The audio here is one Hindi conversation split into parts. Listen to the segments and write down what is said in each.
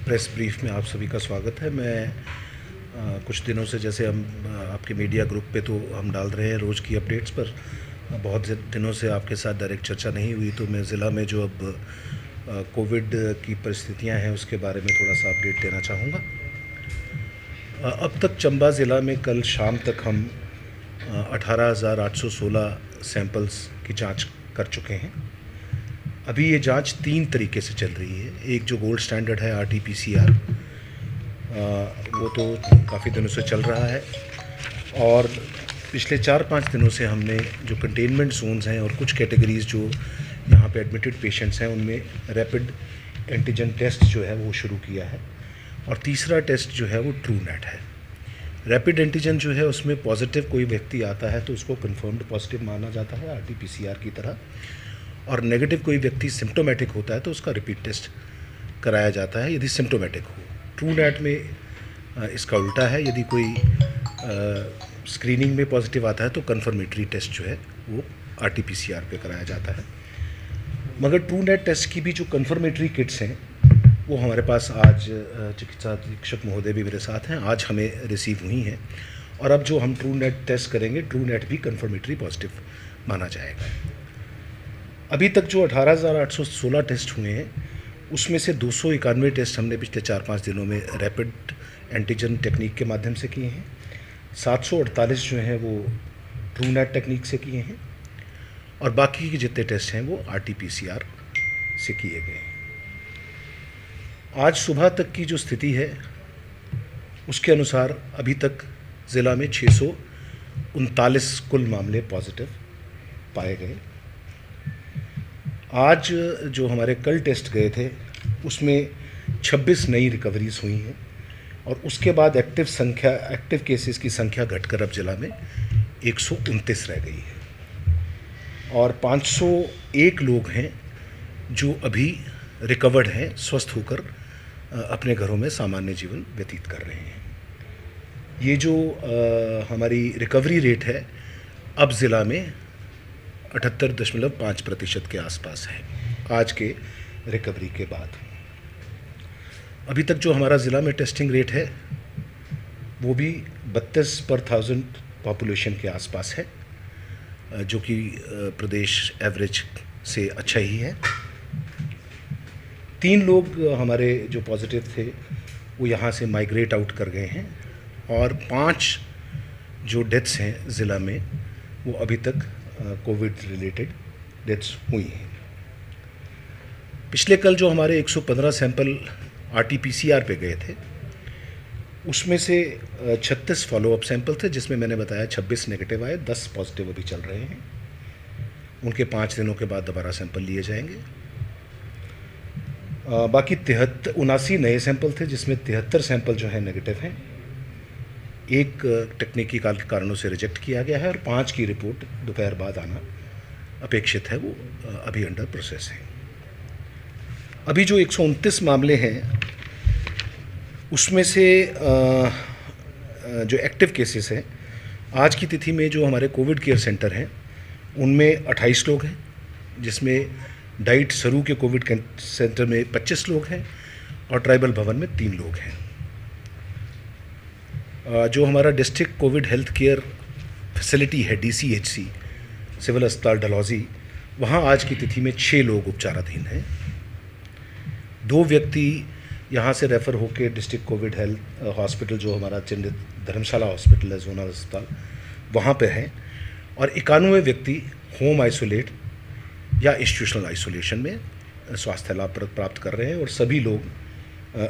प्रेस ब्रीफ में आप सभी का स्वागत है। मैं कुछ दिनों से जैसे हम आपके मीडिया ग्रुप पे तो हम डाल रहे हैं रोज़ की अपडेट्स पर। बहुत दिनों से आपके साथ डायरेक्ट चर्चा नहीं हुई, तो मैं ज़िला में जो अब कोविड की परिस्थितियां हैं उसके बारे में थोड़ा सा अपडेट देना चाहूँगा। अब तक चंबा ज़िला में कल शाम तक हम 18,816 सैंपल्स की जांच कर चुके हैं। अभी ये जांच 3 तरीके से चल रही है। एक जो गोल्ड स्टैंडर्ड है RT-PCR, वो तो काफ़ी दिनों से चल रहा है, और पिछले 4-5 दिनों से हमने जो कंटेनमेंट जोन्स हैं और कुछ कैटेगरीज़ जो यहाँ पे एडमिटेड पेशेंट्स हैं उनमें रैपिड एंटीजन टेस्ट जो है वो शुरू किया है। और तीसरा टेस्ट जो है वो ट्रूनेट है। रैपिड एंटीजन जो है उसमें पॉजिटिव कोई व्यक्ति आता है तो उसको कंफर्म्ड पॉजिटिव माना जाता है RT-PCR की तरह, और नेगेटिव कोई व्यक्ति सिम्टोमेटिक होता है तो उसका रिपीट टेस्ट कराया जाता है यदि सिम्टोमेटिक हो। ट्रूनेट में इसका उल्टा है, यदि कोई स्क्रीनिंग में पॉजिटिव आता है तो कन्फर्मेटरी टेस्ट जो है वो RT-PCR पे कराया जाता है। मगर ट्रूनेट टेस्ट की भी जो कन्फर्मेटरी किट्स हैं वो हमारे पास आज चिकित्सा अधीक्षक महोदय भी मेरे साथ हैं, आज हमें रिसीव हुई हैं। और अब जो हम ट्रूनेट टेस्ट करेंगे, ट्रूनेट भी कन्फर्मेटरी पॉजिटिव माना जाएगा। अभी तक जो 18,816 टेस्ट हुए हैं उसमें से 291 टेस्ट हमने पिछले 4-5 दिनों में रैपिड एंटीजन टेक्निक के माध्यम से किए हैं। 748 जो हैं वो ट्रूनेट टेक्निक से किए हैं, और बाकी के जितने टेस्ट हैं वो RT-PCR से किए गए हैं। आज सुबह तक की जो स्थिति है उसके अनुसार अभी तक ज़िला में 639 कुल मामले पॉजिटिव पाए गए। आज जो हमारे कल टेस्ट गए थे उसमें 26 नई रिकवरीज हुई हैं, और उसके बाद एक्टिव केसेस की संख्या घटकर अब ज़िला में 129 रह गई है, और 501 लोग हैं जो अभी रिकवर्ड हैं, स्वस्थ होकर अपने घरों में सामान्य जीवन व्यतीत कर रहे हैं। ये जो हमारी रिकवरी रेट है अब ज़िला में 78.5% के आसपास है आज के रिकवरी के बाद। अभी तक जो हमारा ज़िला में टेस्टिंग रेट है वो भी 32 पर 1000 पॉपुलेशन के आसपास है, जो कि प्रदेश एवरेज से अच्छा ही है। 3 लोग हमारे जो पॉजिटिव थे वो यहाँ से माइग्रेट आउट कर गए हैं, और 5 जो डेथ्स हैं ज़िला में वो अभी तक कोविड रिलेटेड डेथ्स हुई हैं। पिछले कल जो हमारे 115 सैंपल RT-PCR पे गए थे उसमें से 36 फॉलोअप सैंपल थे, जिसमें मैंने बताया 26 नेगेटिव आए, 10 पॉजिटिव अभी चल रहे हैं। उनके 5 दिनों के बाद दोबारा सैंपल लिए जाएंगे। बाकी 79 नए सैंपल थे, जिसमें 73 सैंपल जो है नेगेटिव हैं। एक तकनीकी कारणों से रिजेक्ट किया गया है, और 5 की रिपोर्ट दोपहर बाद आना अपेक्षित है, वो अभी अंडर प्रोसेस है। अभी जो 129 मामले हैं उसमें से जो एक्टिव केसेस हैं आज की तिथि में जो हमारे कोविड केयर सेंटर हैं उनमें 28 लोग हैं, जिसमें डाइट सरू के कोविड सेंटर में 25 लोग हैं, और ट्राइबल भवन में 3 लोग हैं। जो हमारा district Covid health care facility है DCHC सिविल अस्पताल डलहौजी, वहाँ आज की तिथि में 6 लोग उपचाराधीन हैं। 2 व्यक्ति यहाँ से रेफ़र होकर डिस्ट्रिक्ट कोविड हेल्थ हॉस्पिटल, जो हमारा चिन्हित धर्मशाला हॉस्पिटल है, जोनल अस्पताल, वहाँ पे हैं, और 91 व्यक्ति होम आइसोलेट या इंस्टीट्यूशनल आइसोलेशन में स्वास्थ्य लाभ प्राप्त कर रहे हैं, और सभी लोग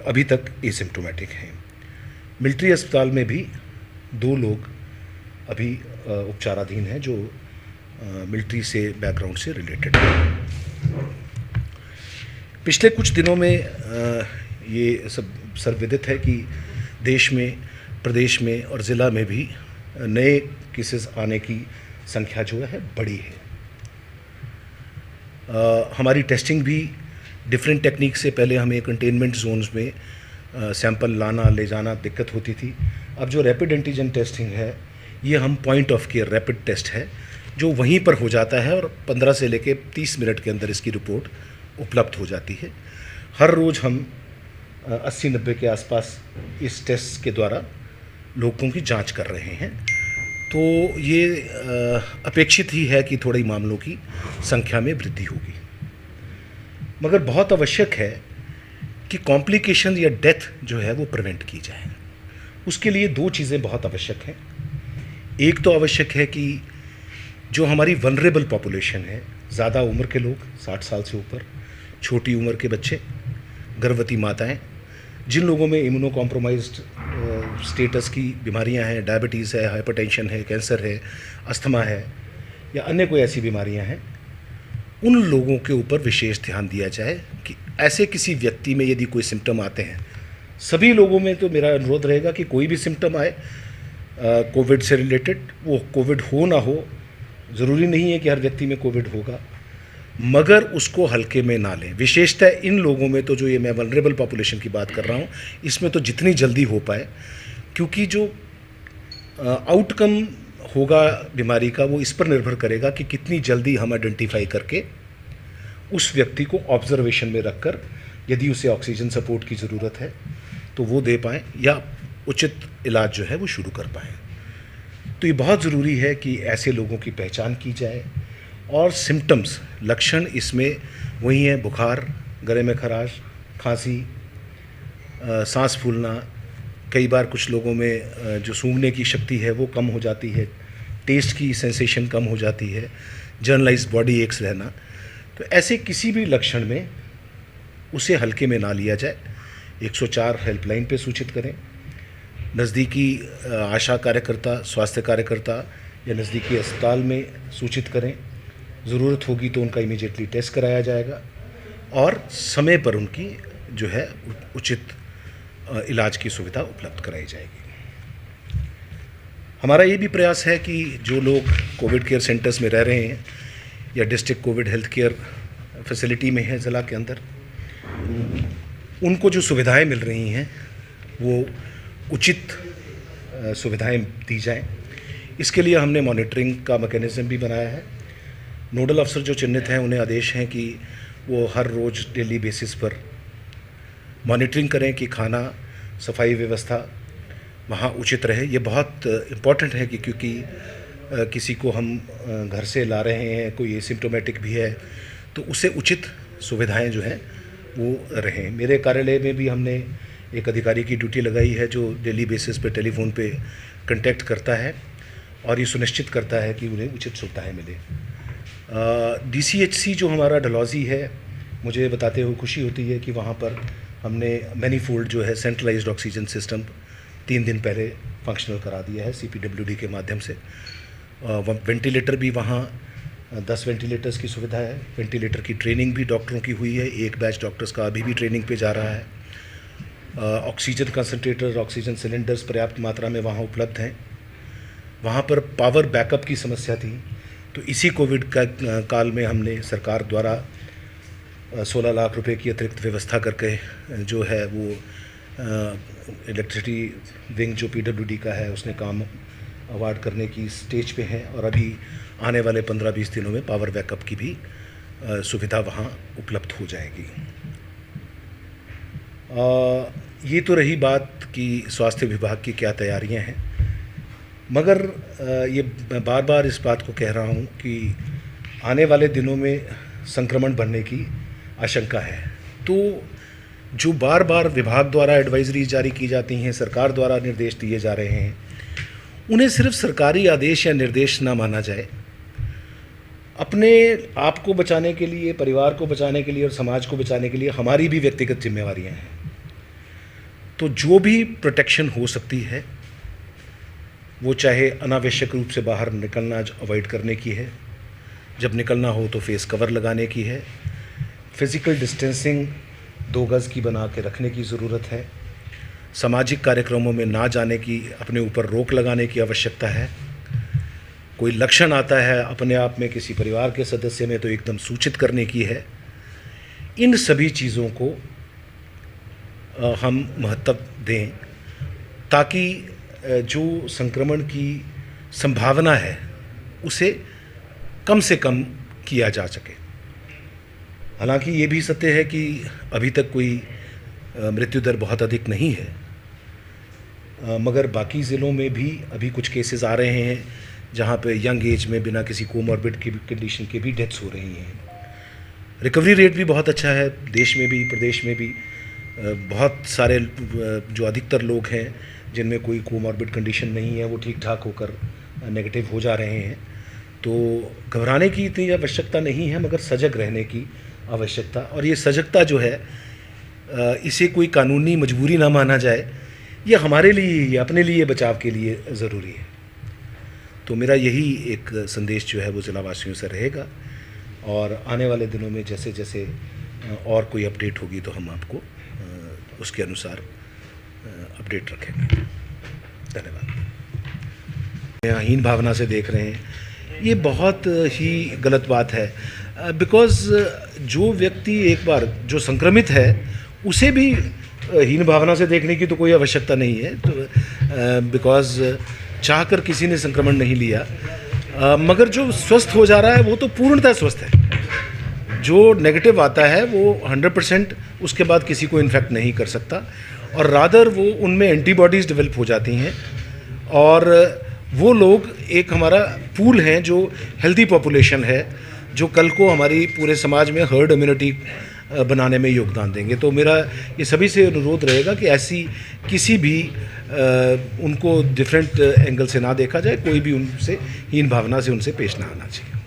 अभी तक एसिम्प्टोमेटिक हैं। मिलिट्री अस्पताल में भी 2 लोग अभी उपचाराधीन हैं जो मिलिट्री से बैकग्राउंड से रिलेटेड हैं। पिछले कुछ दिनों में ये सब सर्वविदित है कि देश में, प्रदेश में और ज़िला में भी नए केसेस आने की संख्या जो है बढ़ी है। हमारी टेस्टिंग भी डिफरेंट टेक्निक से, पहले हमें कंटेनमेंट जोन्स में सैंपल लाना ले जाना दिक्कत होती थी। अब जो रैपिड एंटीजन टेस्टिंग है ये हम point of care rapid test है, जो वहीं पर हो जाता है, और 15 से लेकर 30 मिनट के अंदर इसकी रिपोर्ट उपलब्ध हो जाती है। हर रोज़ हम 80-90 के आसपास इस टेस्ट के द्वारा लोगों की जांच कर रहे हैं। तो ये अपेक्षित ही है कि थोड़ी मामलों की संख्या में वृद्धि होगी, मगर बहुत आवश्यक है कि कॉम्प्लिकेशन या डेथ जो है वो प्रिवेंट की जाए। उसके लिए दो चीज़ें बहुत आवश्यक हैं। एक तो आवश्यक है कि जो हमारी वनरेबल पॉपुलेशन है, ज़्यादा उम्र के लोग, 60 साल से ऊपर, छोटी उम्र के बच्चे, गर्भवती माताएं, जिन लोगों में इम्यूनो कॉम्प्रोमाइज्ड स्टेटस की बीमारियां हैं, डायबिटीज़ है, हाइपरटेंशन है, कैंसर है, अस्थमा है या अन्य कोई ऐसी बीमारियां हैं, उन लोगों के ऊपर विशेष ध्यान दिया जाए कि ऐसे किसी व्यक्ति में यदि कोई सिम्टम आते हैं, सभी लोगों में तो मेरा अनुरोध रहेगा कि कोई भी सिम्टम आए कोविड से रिलेटेड, वो कोविड हो ना हो, ज़रूरी नहीं है कि हर व्यक्ति में कोविड होगा, मगर उसको हल्के में ना लें। विशेषतः इन लोगों में तो जो ये मैं वल्नरेबल पॉपुलेशन की बात कर रहा हूँ, इसमें तो जितनी जल्दी हो पाए, क्योंकि जो आउटकम होगा बीमारी का वो इस पर निर्भर करेगा कि कितनी जल्दी हम आइडेंटिफाई करके उस व्यक्ति को ऑब्जर्वेशन में रखकर यदि उसे ऑक्सीजन सपोर्ट की ज़रूरत है तो वो दे पाएँ या उचित इलाज जो है वो शुरू कर पाएँ। तो ये बहुत ज़रूरी है कि ऐसे लोगों की पहचान की जाए। और सिम्टम्स, लक्षण इसमें वही हैं: बुखार, गले में खराश, खांसी, सांस फूलना, कई बार कुछ लोगों में जो सूंघने की शक्ति है वो कम हो जाती है, टेस्ट की सेंसेशन कम हो जाती है, जनरलाइज्ड बॉडी एक्स रहना। तो ऐसे किसी भी लक्षण में उसे हल्के में ना लिया जाए। 104 हेल्पलाइन पे सूचित करें, नज़दीकी आशा कार्यकर्ता, स्वास्थ्य कार्यकर्ता या नज़दीकी अस्पताल में सूचित करें। ज़रूरत होगी तो उनका इमीडिएटली टेस्ट कराया जाएगा और समय पर उनकी जो है उचित इलाज की सुविधा उपलब्ध कराई जाएगी। हमारा ये भी प्रयास है कि जो लोग कोविड केयर सेंटर्स में रह रहे हैं या district Covid health care facility में है ज़िला के अंदर, उनको जो सुविधाएं मिल रही हैं वो उचित सुविधाएं दी जाएं। इसके लिए हमने मॉनिटरिंग का मैकेनिज़्म भी बनाया है। नोडल अफसर जो चिन्हित हैं उन्हें आदेश हैं कि वो हर रोज़ डेली बेसिस पर मॉनिटरिंग करें कि खाना, सफाई व्यवस्था वहाँ उचित रहे। ये बहुत इम्पॉर्टेंट है कि क्योंकि किसी को हम घर से ला रहे हैं, कोई एसिम्प्टोमेटिक भी है, तो उसे उचित सुविधाएं जो हैं वो रहें। मेरे कार्यालय में भी हमने एक अधिकारी की ड्यूटी लगाई है जो डेली बेसिस पे टेलीफोन पे कांटेक्ट करता है और ये सुनिश्चित करता है कि उन्हें उचित सुविधाएं मिले। DCHC जो हमारा डलहौजी है, मुझे बताते हुए खुशी होती है कि वहाँ पर हमने मैनीफोल्ड जो है सेंट्रलाइज्ड ऑक्सीजन सिस्टम 3 दिन पहले फंक्शनल करा दिया है CPWD के माध्यम से। वेंटिलेटर भी वहाँ 10 वेंटिलेटर्स की सुविधा है। वेंटिलेटर की ट्रेनिंग भी डॉक्टरों की हुई है, एक बैच डॉक्टर्स का अभी भी ट्रेनिंग पे जा रहा है। ऑक्सीजन कंसनट्रेटर, ऑक्सीजन सिलेंडर्स पर्याप्त मात्रा में वहाँ उपलब्ध हैं। वहाँ पर पावर बैकअप की समस्या थी, तो इसी कोविड का काल में हमने सरकार द्वारा 16 लाख रुपए की अतिरिक्त व्यवस्था करके जो है वो इलेक्ट्रिसिटी विंग जो PWD का है उसने काम अवार्ड करने की स्टेज पे है और अभी आने वाले 15-20 दिनों में पावर बैकअप की भी सुविधा वहाँ उपलब्ध हो जाएगी। ये तो रही बात कि स्वास्थ्य विभाग की क्या तैयारियां हैं, मगर ये मैं बार बार इस बात को कह रहा हूँ कि आने वाले दिनों में संक्रमण बढ़ने की आशंका है। तो जो बार बार विभाग द्वारा एडवाइजरी जारी की जाती हैं, सरकार द्वारा निर्देश दिए जा रहे हैं, उन्हें सिर्फ सरकारी आदेश या निर्देश ना माना जाए। अपने आप को बचाने के लिए, परिवार को बचाने के लिए और समाज को बचाने के लिए हमारी भी व्यक्तिगत जिम्मेवारियां हैं। तो जो भी प्रोटेक्शन हो सकती है वो चाहे अनावश्यक रूप से बाहर निकलना अवॉइड करने की है, जब निकलना हो तो फेस कवर लगाने की है, फिज़िकल डिस्टेंसिंग 2 गज़ की बना के रखने की ज़रूरत है, सामाजिक कार्यक्रमों में ना जाने की, अपने ऊपर रोक लगाने की आवश्यकता है। कोई लक्षण आता है अपने आप में किसी परिवार के सदस्य में तो एकदम सूचित करने की है। इन सभी चीज़ों को हम महत्व दें ताकि जो संक्रमण की संभावना है उसे कम से कम किया जा सके। हालांकि ये भी सत्य है कि अभी तक कोई मृत्यु दर बहुत अधिक नहीं है, मगर बाकी ज़िलों में भी अभी कुछ केसेस आ रहे हैं जहाँ पे यंग एज में बिना किसी कोमॉर्बिड की कंडीशन के भी डेथ्स हो रही हैं। रिकवरी रेट भी बहुत अच्छा है, देश में भी प्रदेश में भी बहुत सारे जो अधिकतर लोग हैं जिनमें कोई कोमॉर्बिड कंडीशन नहीं है वो ठीक ठाक होकर नेगेटिव हो जा रहे हैं। तो घबराने की इतनी आवश्यकता नहीं है, मगर सजग रहने की आवश्यकता, और ये सजगता जो है इसे कोई कानूनी मजबूरी ना माना जाए, ये हमारे लिए, अपने लिए बचाव के लिए ज़रूरी है। तो मेरा यही एक संदेश जो है वो ज़िलावासियों से रहेगा, और आने वाले दिनों में जैसे जैसे और कोई अपडेट होगी तो हम आपको उसके अनुसार अपडेट रखेंगे। धन्यवाद। यहाँ हीन भावना से देख रहे हैं, ये बहुत ही गलत बात है, बिकॉज़ जो व्यक्ति एक बार जो संक्रमित है उसे भी हीन भावना से देखने की तो कोई आवश्यकता नहीं है, तो बिकॉज़ चाहकर किसी ने संक्रमण नहीं लिया, मगर जो स्वस्थ हो जा रहा है वो तो पूर्णतः स्वस्थ है। जो नेगेटिव आता है वो 100% उसके बाद किसी को इन्फेक्ट नहीं कर सकता, और रादर वो उनमें एंटीबॉडीज़ डेवलप हो जाती हैं, और वो लोग एक हमारा पूल हैं जो हेल्दी पॉपुलेशन है, जो कल को हमारी पूरे समाज में हर्ड इम्यूनिटी बनाने में योगदान देंगे। तो मेरा ये सभी से अनुरोध रहेगा कि ऐसी किसी भी उनको डिफरेंट एंगल से ना देखा जाए, कोई भी उनसे हीन भावना से उनसे पेश ना आना चाहिए।